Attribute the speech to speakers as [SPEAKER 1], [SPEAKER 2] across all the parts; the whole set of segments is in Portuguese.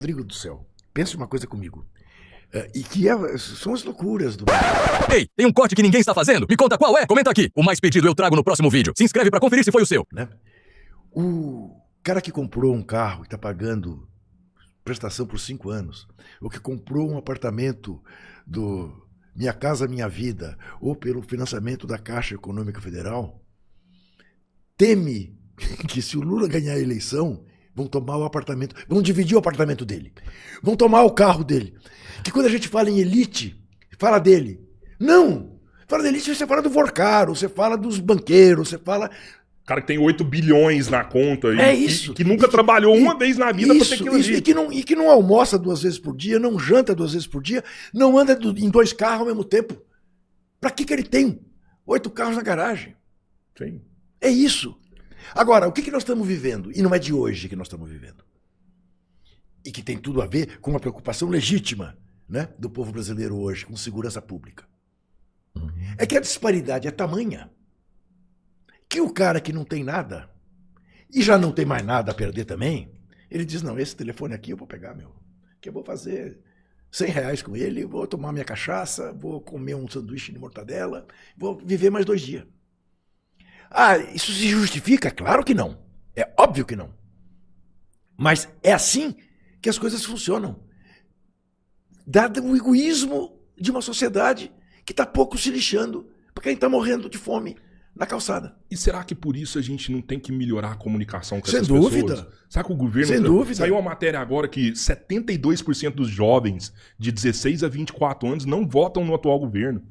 [SPEAKER 1] Rodrigo do céu, pense uma coisa comigo. E que são as loucuras do...
[SPEAKER 2] Ei, tem um corte que ninguém está fazendo? Me conta qual é? Comenta aqui. O mais pedido eu trago no próximo vídeo. Se inscreve pra conferir se foi o seu.
[SPEAKER 1] Né? O cara que comprou um carro e está pagando prestação por 5 anos, ou que comprou um apartamento do Minha Casa Minha Vida, ou pelo financiamento da Caixa Econômica Federal, teme que se o Lula ganhar a eleição, vão tomar o apartamento, vão dividir o apartamento dele, vão tomar o carro dele. Que quando a gente fala em elite, fala dele. Não! Fala da elite, você fala do Vorcaro, você fala dos banqueiros, você fala...
[SPEAKER 3] Cara que tem 8 bilhões na conta
[SPEAKER 1] isso.
[SPEAKER 3] Que nunca trabalhou uma vez na vida pra ter aquilo ali.
[SPEAKER 1] E que não almoça 2 vezes por dia, não janta 2 vezes por dia, não anda em 2 carros ao mesmo tempo. Pra que ele tem 8 carros na garagem?
[SPEAKER 3] Sim.
[SPEAKER 1] É isso. Agora, o que nós estamos vivendo? E não é de hoje que nós estamos vivendo. E que tem tudo a ver com uma preocupação legítima, né, do povo brasileiro hoje, com segurança pública. É que a disparidade é tamanha que o cara que não tem nada, e já não tem mais nada a perder também, ele diz, não, esse telefone aqui eu vou pegar, que eu vou fazer R$100 com ele, vou tomar minha cachaça, vou comer um sanduíche de mortadela, vou viver mais 2 dias. Ah, isso se justifica? Claro que não. É óbvio que não. Mas é assim que as coisas funcionam. Dado o egoísmo de uma sociedade que está pouco se lixando para quem está morrendo de fome na calçada.
[SPEAKER 3] E será que por isso a gente não tem que melhorar a comunicação com essas
[SPEAKER 1] Sem dúvida.
[SPEAKER 3] pessoas? Será que o governo...
[SPEAKER 1] Sem dúvida.
[SPEAKER 3] Saiu uma matéria agora que 72% dos jovens de 16 a 24 anos não votam no atual governo.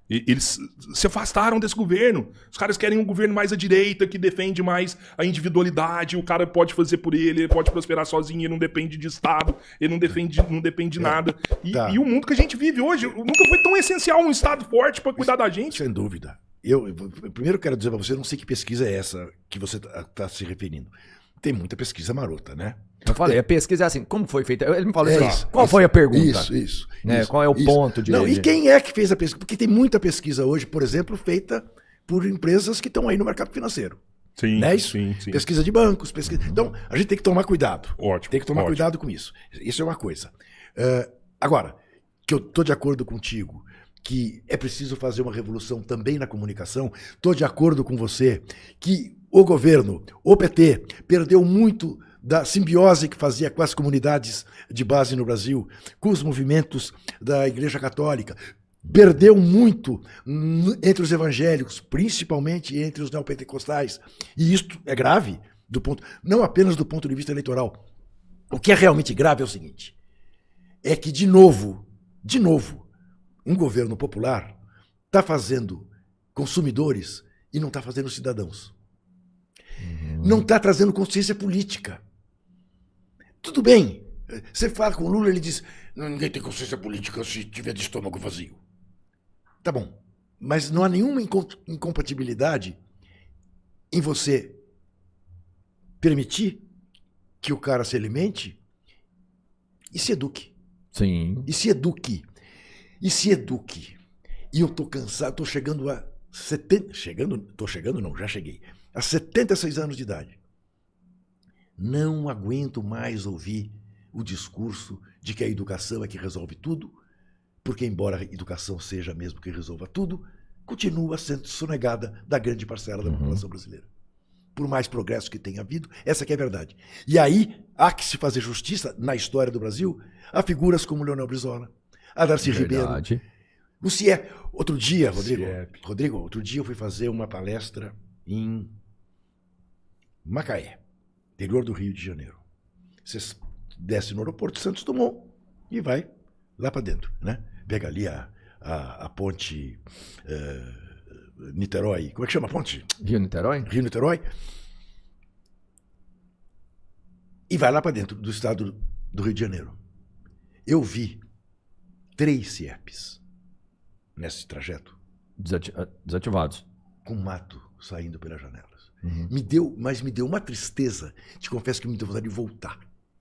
[SPEAKER 3] Eles se afastaram desse governo. Os caras querem um governo mais à direita, que defende mais a individualidade. O cara pode fazer por ele pode prosperar sozinho, ele não depende de Estado, ele não depende de nada. E o mundo que a gente vive hoje, nunca foi tão essencial um Estado forte para cuidar da gente.
[SPEAKER 1] Sem dúvida. Eu primeiro quero dizer para você, não sei que pesquisa é essa que você está se referindo. Tem muita pesquisa marota, né?
[SPEAKER 4] Eu falei, a pesquisa é assim, como foi feita? Ele me falou isso. Qual
[SPEAKER 1] isso,
[SPEAKER 4] foi a pergunta?
[SPEAKER 1] Isso.
[SPEAKER 4] Qual é o ponto de...
[SPEAKER 1] Não, e quem é que fez a pesquisa? Porque tem muita pesquisa hoje, por exemplo, feita por empresas que estão aí no mercado financeiro.
[SPEAKER 3] Sim,
[SPEAKER 1] não é isso?
[SPEAKER 3] Sim.
[SPEAKER 1] Pesquisa de bancos, pesquisa... Então, a gente tem que tomar cuidado.
[SPEAKER 3] Ótimo.
[SPEAKER 1] Tem que tomar cuidado com isso. Isso é uma coisa. Agora, que eu estou de acordo contigo, que é preciso fazer uma revolução também na comunicação, estou de acordo com você que o governo, o PT, perdeu muito da simbiose que fazia com as comunidades de base no Brasil, com os movimentos da Igreja Católica. Perdeu muito entre os evangélicos, principalmente entre os neopentecostais. E isto é grave, não apenas do ponto de vista eleitoral. O que é realmente grave é o seguinte, é que, de novo, um governo popular está fazendo consumidores e não está fazendo cidadãos. Não está trazendo consciência política. Tudo bem, você fala com o Lula, ele diz, ninguém tem consciência política se tiver de estômago vazio. Tá bom, mas não há nenhuma incompatibilidade em você permitir que o cara se alimente e se eduque.
[SPEAKER 4] Sim.
[SPEAKER 1] E se eduque. E eu tô cansado, tô chegando a 70... já cheguei. A 76 anos de idade. Não aguento mais ouvir o discurso de que a educação é que resolve tudo, porque, embora a educação seja mesmo que resolva tudo, continua sendo sonegada da grande parcela da população brasileira. Por mais progresso que tenha havido, essa que é a verdade. E aí, há que se fazer justiça, na história do Brasil, a figuras como Leonel Brizola, a Darcy Ribeiro, o CIEP. Outro dia, Rodrigo, outro dia eu fui fazer uma palestra em Macaé, interior do Rio de Janeiro. Você desce no aeroporto Santos Dumont e vai lá para dentro, né? Pega ali a ponte Niterói. Como é que chama a ponte?
[SPEAKER 4] Rio-Niterói?
[SPEAKER 1] Rio-Niterói. E vai lá para dentro do estado do Rio de Janeiro. Eu vi 3 CIEPs nesse trajeto.
[SPEAKER 4] Desativados.
[SPEAKER 1] Com mato saindo pelas janelas. Me deu uma tristeza. Te confesso que me deu vontade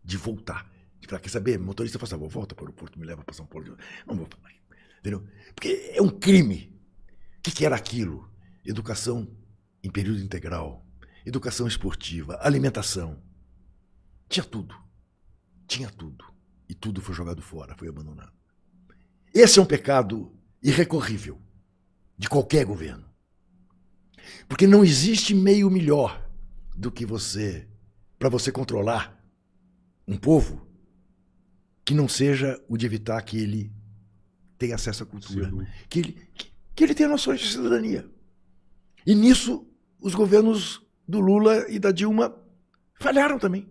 [SPEAKER 1] de voltar. De falar, quer saber? O motorista fala assim, volta para o aeroporto, me leva para São Paulo. Não vou falar. Entendeu? Porque é um crime. O que era aquilo? Educação em período integral, educação esportiva, alimentação. Tinha tudo. e tudo foi jogado fora, foi abandonado. Esse é um pecado irrecorrível de qualquer governo. Porque não existe meio melhor do que para você controlar um povo, que não seja o de evitar que ele tenha acesso à cultura, que ele tenha noções de cidadania. E nisso, os governos do Lula e da Dilma falharam também.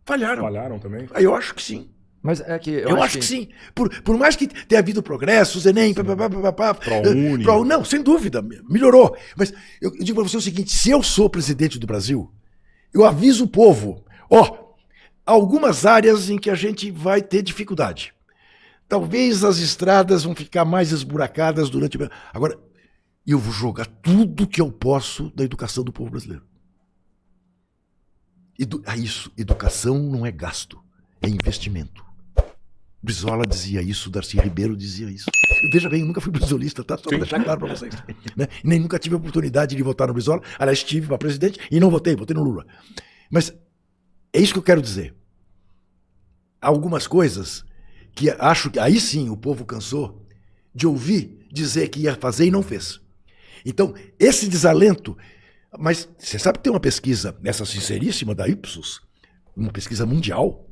[SPEAKER 3] Falharam também?
[SPEAKER 1] Eu acho que sim.
[SPEAKER 4] Mas é que
[SPEAKER 1] Eu acho que sim. Por mais que tenha havido progresso, os Enem,
[SPEAKER 3] ProUni.
[SPEAKER 1] Não, sem dúvida, melhorou. Mas eu digo para você o seguinte, se eu sou presidente do Brasil, eu aviso o povo, algumas áreas em que a gente vai ter dificuldade. Talvez as estradas vão ficar mais esburacadas durante... Agora, eu vou jogar tudo que eu posso da educação do povo brasileiro. Isso, educação não é gasto, é investimento. Brizola dizia isso, Darcy Ribeiro dizia isso. Veja bem, eu nunca fui brizolista, tá? Só para deixar claro para vocês. Né? Nem nunca tive a oportunidade de votar no Brizola. Aliás, tive para presidente e não votei no Lula. Mas é isso que eu quero dizer. Há algumas coisas que acho que aí sim o povo cansou de ouvir dizer que ia fazer e não fez. Então, esse desalento... Mas você sabe que tem uma pesquisa, essa sinceríssima da Ipsos, uma pesquisa mundial,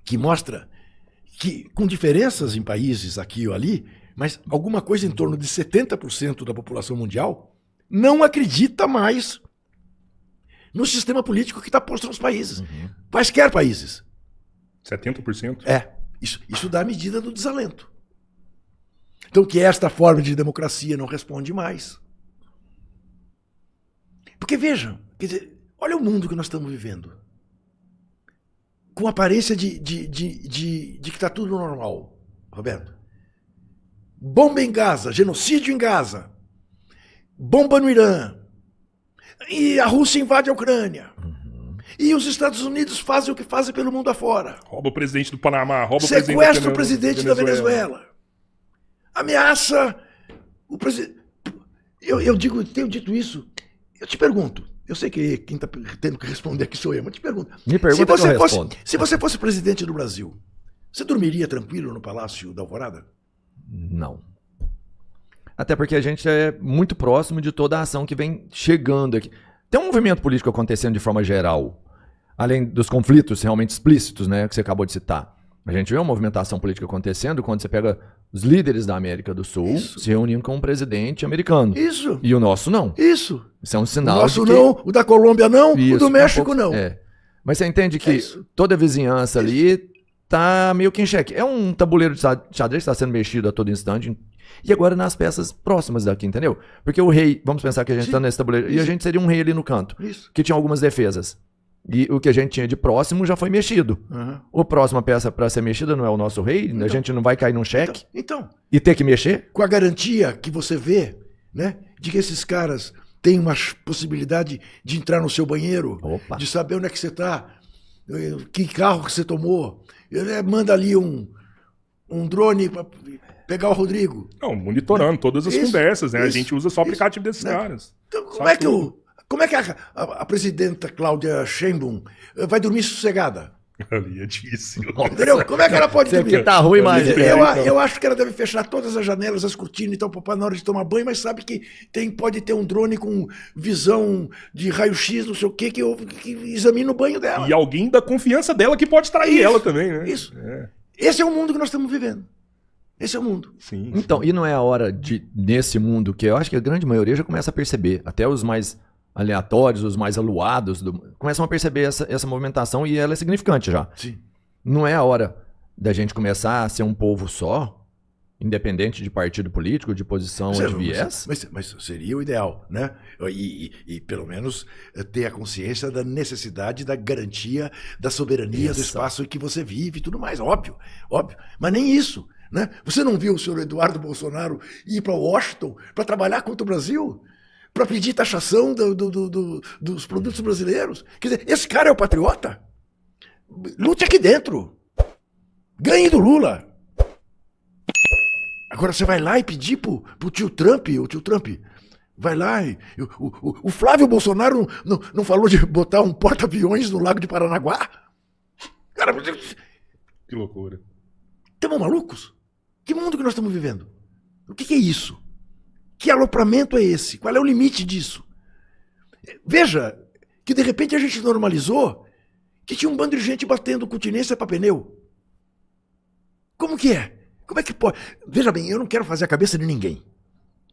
[SPEAKER 1] que mostra que, com diferenças em países aqui ou ali, mas alguma coisa em torno de 70% da população mundial não acredita mais no sistema político que está posto nos países. Quaisquer países.
[SPEAKER 3] 70%?
[SPEAKER 1] Isso dá a medida do desalento. Então, que esta forma de democracia não responde mais. Porque vejam, quer dizer, olha o mundo que nós estamos vivendo. Com aparência de que está tudo normal, Roberto. Bomba em Gaza, genocídio em Gaza, bomba no Irã, e a Rússia invade a Ucrânia. E os Estados Unidos fazem o que fazem pelo mundo afora.
[SPEAKER 3] Rouba o presidente do Panamá,
[SPEAKER 1] sequestra o presidente da Venezuela. Ameaça o presidente. Eu tenho dito isso. Eu te pergunto, eu sei que quem está tendo que responder aqui sou eu, mas te pergunto.
[SPEAKER 4] Me pergunta que eu respondo.
[SPEAKER 1] Se você fosse presidente do Brasil, você dormiria tranquilo no Palácio da Alvorada?
[SPEAKER 4] Não. Até porque a gente é muito próximo de toda a ação que vem chegando aqui. Tem um movimento político acontecendo de forma geral, além dos conflitos realmente explícitos, né, que você acabou de citar. A gente vê uma movimentação política acontecendo quando você pega os líderes da América do Sul se reunindo com um presidente americano.
[SPEAKER 1] Isso.
[SPEAKER 4] E o nosso não.
[SPEAKER 1] Isso.
[SPEAKER 4] Isso é um sinal.
[SPEAKER 1] O nosso não, o da Colômbia não, o do México não.
[SPEAKER 4] Mas você entende que toda a vizinhança ali tá meio que em xeque. É um tabuleiro de xadrez que está sendo mexido a todo instante. E agora nas peças próximas daqui, entendeu? Porque o rei, vamos pensar que a gente está nesse tabuleiro, e a gente seria um rei ali no canto, que tinha algumas defesas. E o que a gente tinha de próximo já foi mexido. A próxima peça para ser mexida não é o nosso rei? Então, a gente não vai cair num cheque?
[SPEAKER 1] Então.
[SPEAKER 4] E ter que mexer?
[SPEAKER 1] Com a garantia que você vê, né, de que esses caras têm uma possibilidade de entrar no seu banheiro, de saber onde é que você está, que carro que você tomou. Manda ali um drone para pegar o Rodrigo.
[SPEAKER 3] Não, monitorando todas as conversas, né? A gente usa só o aplicativo desses caras.
[SPEAKER 1] Então, como é que a presidenta Cláudia Sheinbaum vai dormir sossegada?
[SPEAKER 3] Aliadíssimo.
[SPEAKER 1] Entendeu? Como é que ela pode dormir?
[SPEAKER 4] Porque tá ruim, mas...
[SPEAKER 1] Eu acho que ela deve fechar todas as janelas, as cortinas e tal, na hora de tomar banho, mas sabe que pode ter um drone com visão de raio-x, não sei o quê, que examina o banho dela.
[SPEAKER 3] E alguém da confiança dela que pode trair ela também, né?
[SPEAKER 1] Isso. Esse é o mundo que nós estamos vivendo. Esse é o mundo.
[SPEAKER 3] Sim.
[SPEAKER 4] Então, e não é a hora nesse mundo, que eu acho que a grande maioria já começa a perceber, até os mais aleatórios, os mais aluados, começam a perceber essa movimentação e ela é significante já.
[SPEAKER 1] Sim.
[SPEAKER 4] Não é a hora da gente começar a ser um povo só, independente de partido político, de posição ou de viés?
[SPEAKER 1] Mas seria o ideal, né? E pelo menos ter a consciência da necessidade da garantia da soberania do espaço em que você vive e tudo mais. Óbvio. Mas nem isso, né? Você não viu o senhor Eduardo Bolsonaro ir para Washington para trabalhar contra o Brasil? Para pedir taxação dos produtos brasileiros? Quer dizer, esse cara é o patriota? Lute aqui dentro. Ganhe do Lula. Agora você vai lá e pedir pro tio Trump, vai lá e... O Flávio Bolsonaro não falou de botar um porta-aviões no Lago de Paranaguá? Cara,
[SPEAKER 3] Que loucura.
[SPEAKER 1] Estamos malucos? Que mundo que nós estamos vivendo? O que é isso? Que alopramento é esse? Qual é o limite disso? Veja que de repente a gente normalizou que tinha um bando de gente batendo continência para pneu. Como que é? Como é que pode? Veja bem, eu não quero fazer a cabeça de ninguém.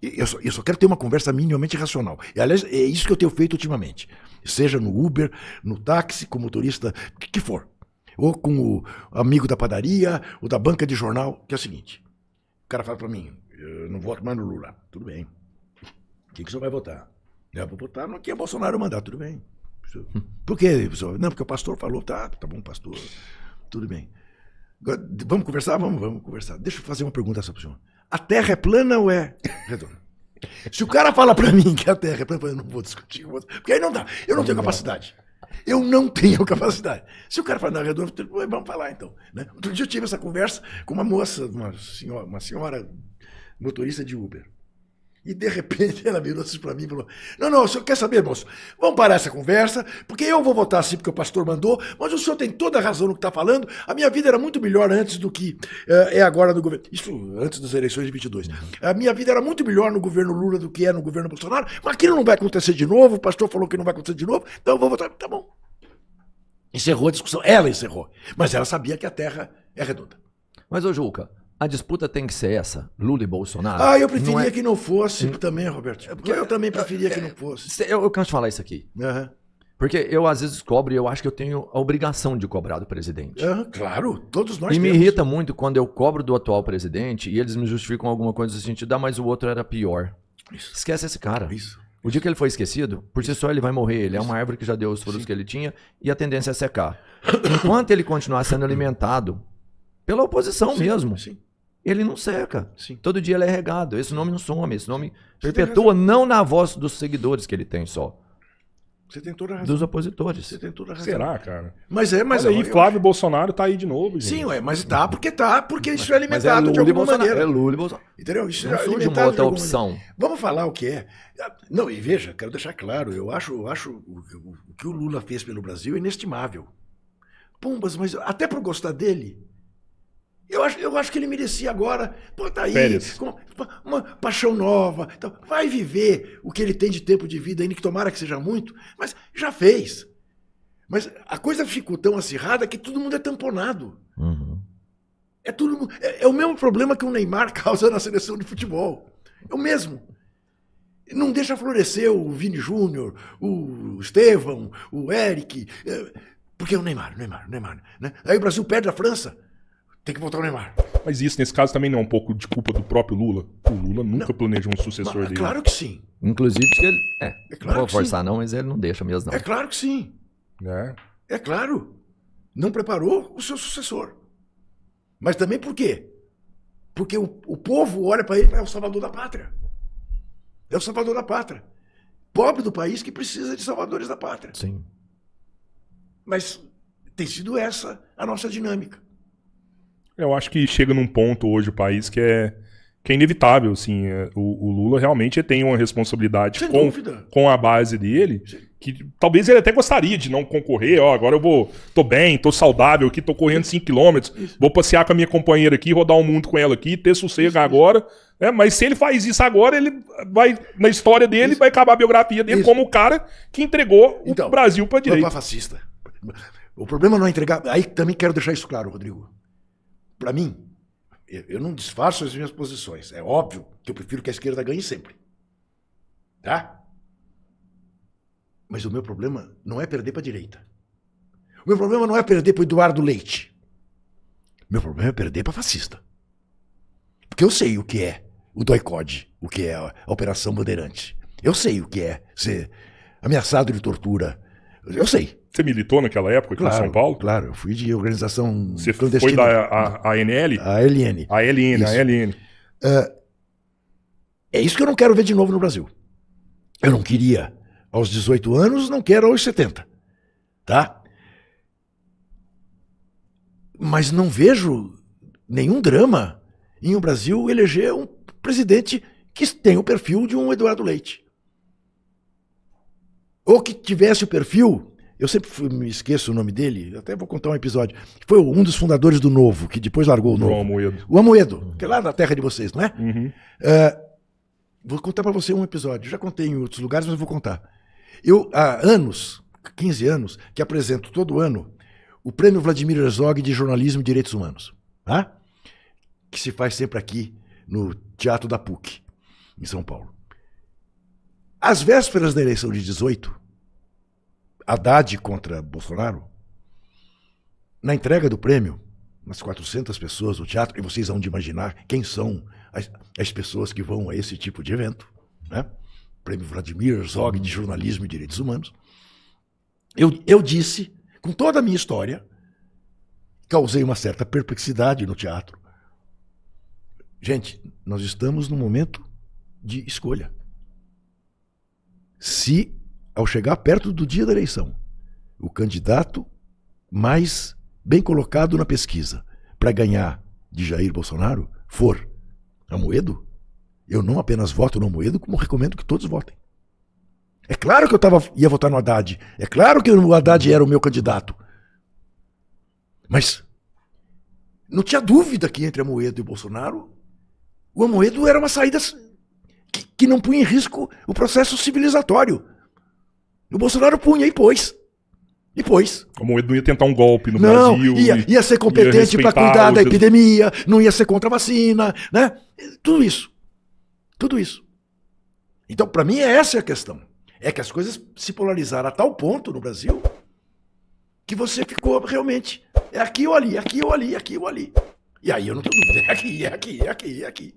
[SPEAKER 1] Eu só quero ter uma conversa minimamente racional. E, aliás, é isso que eu tenho feito ultimamente. Seja no Uber, no táxi, com o motorista, o que for. Ou com o amigo da padaria, ou da banca de jornal, que é o seguinte. O cara fala para mim, eu não voto mais no Lula. Tudo bem. O que o senhor vai votar? Eu vou votar no que o Bolsonaro mandar, tudo bem. Por quê, pessoal? Não, porque o pastor falou, tá bom, pastor, tudo bem. Vamos conversar? Vamos conversar. Deixa eu fazer uma pergunta a essa pessoa. A Terra é plana ou é redonda? Se o cara fala pra mim que a Terra é plana, eu não vou discutir. Porque aí não dá. Eu não tenho capacidade. Eu não tenho capacidade. Se o cara fala, não, é redonda, vamos falar então. Né? Outro dia eu tive essa conversa com uma moça, uma senhora motorista de Uber. E, de repente, ela virou assim para mim e falou, não, o senhor quer saber, moço? Vamos parar essa conversa, porque eu vou votar assim porque o pastor mandou, mas o senhor tem toda a razão no que está falando. A minha vida era muito melhor antes do que é agora no governo. Isso antes das eleições de 22. A minha vida era muito melhor no governo Lula do que é no governo Bolsonaro, mas aquilo não vai acontecer de novo, o pastor falou que não vai acontecer de novo, então eu vou votar. Tá bom. Encerrou a discussão. Ela encerrou. Mas ela sabia que a Terra é redonda.
[SPEAKER 4] Mas, ô Juca, a disputa tem que ser essa, Lula e Bolsonaro?
[SPEAKER 1] Eu preferia que não fosse também, Roberto. Eu também preferia que não fosse.
[SPEAKER 4] Eu canso de falar isso aqui.
[SPEAKER 1] Uhum.
[SPEAKER 4] Porque eu às vezes cobro e eu acho que eu tenho a obrigação de cobrar do presidente.
[SPEAKER 1] Claro, todos nós
[SPEAKER 4] E
[SPEAKER 1] temos.
[SPEAKER 4] me irrita muito quando eu cobro do atual presidente e eles me justificam alguma coisa no sentido, mas o outro era pior.
[SPEAKER 1] Isso.
[SPEAKER 4] Esquece esse cara.
[SPEAKER 1] Isso.
[SPEAKER 4] O dia que ele foi esquecido, por si só ele vai morrer. Ele é uma árvore que já deu os frutos que ele tinha e a tendência é secar. Enquanto ele continuar sendo alimentado pela oposição mesmo,
[SPEAKER 1] Sim.
[SPEAKER 4] ele não seca.
[SPEAKER 1] Sim.
[SPEAKER 4] Todo dia ele é regado. Esse nome não some. Esse nome
[SPEAKER 1] Você
[SPEAKER 4] perpetua não na voz dos seguidores que ele tem só,
[SPEAKER 1] Você tem toda a razão.
[SPEAKER 4] dos opositores.
[SPEAKER 1] Você tem toda a razão.
[SPEAKER 3] Será, cara?
[SPEAKER 1] Mas
[SPEAKER 3] Olha aí, Flávio Bolsonaro tá aí de novo, gente.
[SPEAKER 1] Sim, mas porque isso é
[SPEAKER 4] Mas é
[SPEAKER 1] alimentado de
[SPEAKER 4] Lula e
[SPEAKER 1] alguma
[SPEAKER 4] Bolsonaro.
[SPEAKER 1] maneira.
[SPEAKER 4] É Lula e Bolsonaro.
[SPEAKER 1] Entendeu? Isso
[SPEAKER 4] Não
[SPEAKER 1] é
[SPEAKER 4] surge
[SPEAKER 1] alimentado
[SPEAKER 4] uma outra
[SPEAKER 1] de alguma
[SPEAKER 4] opção.
[SPEAKER 1] maneira. Vamos falar o que é. Não, e veja, quero deixar claro, eu acho o que o Lula fez pelo Brasil é inestimável. Pumbas, mas até por gostar dele, eu acho que ele merecia agora, tá aí,
[SPEAKER 3] Férias.
[SPEAKER 1] com uma paixão nova. Então, vai viver o que ele tem de tempo de vida ainda, que tomara que seja muito, mas já fez. Mas a coisa ficou tão acirrada que todo mundo é tamponado.
[SPEAKER 4] Uhum.
[SPEAKER 1] É o mesmo problema que o Neymar causa na seleção de futebol. É o mesmo. Não deixa florescer o Vini Júnior, o Estevão, o Eric, porque é o Neymar, né? Aí o Brasil perde a França, tem que voltar o Neymar.
[SPEAKER 3] Mas isso, nesse caso, também não é um pouco de culpa do próprio Lula? O Lula nunca planejou um sucessor dele.
[SPEAKER 1] Claro que sim.
[SPEAKER 4] Inclusive, que ele.
[SPEAKER 1] claro
[SPEAKER 4] não vou
[SPEAKER 1] que
[SPEAKER 4] forçar, não, mas ele não deixa mesmo, não.
[SPEAKER 1] É claro que sim.
[SPEAKER 3] Né?
[SPEAKER 1] É claro. Não preparou o seu sucessor. Mas também por quê? Porque o povo olha para ele e é o salvador da pátria. É o salvador da pátria. Pobre do país que precisa de salvadores da pátria.
[SPEAKER 4] Sim.
[SPEAKER 1] Mas tem sido essa a nossa dinâmica.
[SPEAKER 3] Eu acho que chega num ponto hoje o país que é inevitável, assim. O Lula realmente tem uma responsabilidade
[SPEAKER 1] Sem dúvida.
[SPEAKER 3] com a base dele, que talvez ele até gostaria de não concorrer. Agora tô bem, tô saudável aqui, tô correndo 5 km, vou passear com a minha companheira aqui, rodar o mundo com ela aqui, ter sossego agora. Mas se ele faz isso agora, ele vai, na história dele, vai acabar a biografia dele como o cara que entregou o Brasil pra direita.
[SPEAKER 1] Para fascista. O problema não é entregar. Aí também quero deixar isso claro, Rodrigo. Para mim, eu não disfarço as minhas posições. É óbvio que eu prefiro que a esquerda ganhe sempre. Tá? Mas o meu problema não é perder para a direita. O meu problema não é perder para o Eduardo Leite. O meu problema é perder para fascista. Porque eu sei o que é o DOI-CODE, o que é a Operação Bandeirante. Eu sei o que é ser ameaçado de tortura. Eu sei.
[SPEAKER 3] Você militou naquela época aqui em São Paulo?
[SPEAKER 1] Claro, eu fui de organização
[SPEAKER 3] Você
[SPEAKER 1] clandestina.
[SPEAKER 3] foi da ANL?
[SPEAKER 1] A LN.
[SPEAKER 3] A LN,
[SPEAKER 1] Isso.
[SPEAKER 3] a LN.
[SPEAKER 1] É isso que eu não quero ver de novo no Brasil. Eu não queria aos 18 anos, não quero aos 70. Tá? Mas não vejo nenhum drama em o Brasil eleger um presidente que tem o perfil de um Eduardo Leite. Ou que tivesse o perfil eu sempre me esqueço o nome dele, até vou contar um episódio. Foi um dos fundadores do Novo, que depois largou o Novo. O Amoedo, que é lá na terra de vocês, não é?
[SPEAKER 3] Uhum.
[SPEAKER 1] Vou contar para você um episódio. Já contei em outros lugares, mas eu vou contar. Eu, há anos, 15 anos, que apresento todo ano o Prêmio Vladimir Herzog de Jornalismo e Direitos Humanos, tá? Que se faz sempre aqui no Teatro da PUC, em São Paulo. Às vésperas da eleição de 18, Haddad contra Bolsonaro, na entrega do prêmio, umas 400 pessoas no teatro, e vocês vão de imaginar quem são as pessoas que vão a esse tipo de evento, né? Prêmio Vladimir Herzog de Jornalismo e Direitos Humanos. Eu disse, com toda a minha história, causei uma certa perplexidade no teatro. Gente, nós estamos num momento de escolha. Se, ao chegar perto do dia da eleição, o candidato mais bem colocado na pesquisa para ganhar de Jair Bolsonaro for Amoedo, eu não apenas voto no Amoedo, como recomendo que todos votem. É claro que eu ia votar no Haddad. É claro que o Haddad era o meu candidato. Mas não tinha dúvida que entre Amoedo e Bolsonaro, o Amoedo era uma saída que não punha em risco o processo civilizatório. O Bolsonaro punha e pôs. E pôs.
[SPEAKER 3] O Amoedo não ia tentar um golpe no Brasil.
[SPEAKER 1] Ia ser competente para cuidar da epidemia, não ia ser contra a vacina, né? Tudo isso. Tudo isso. Então, para mim, essa é a questão. É que as coisas se polarizaram a tal ponto no Brasil que você ficou realmente, é aqui ou ali, aqui ou ali, aqui ou ali. E aí eu não tenho dúvida, é aqui, é aqui, é aqui, é aqui.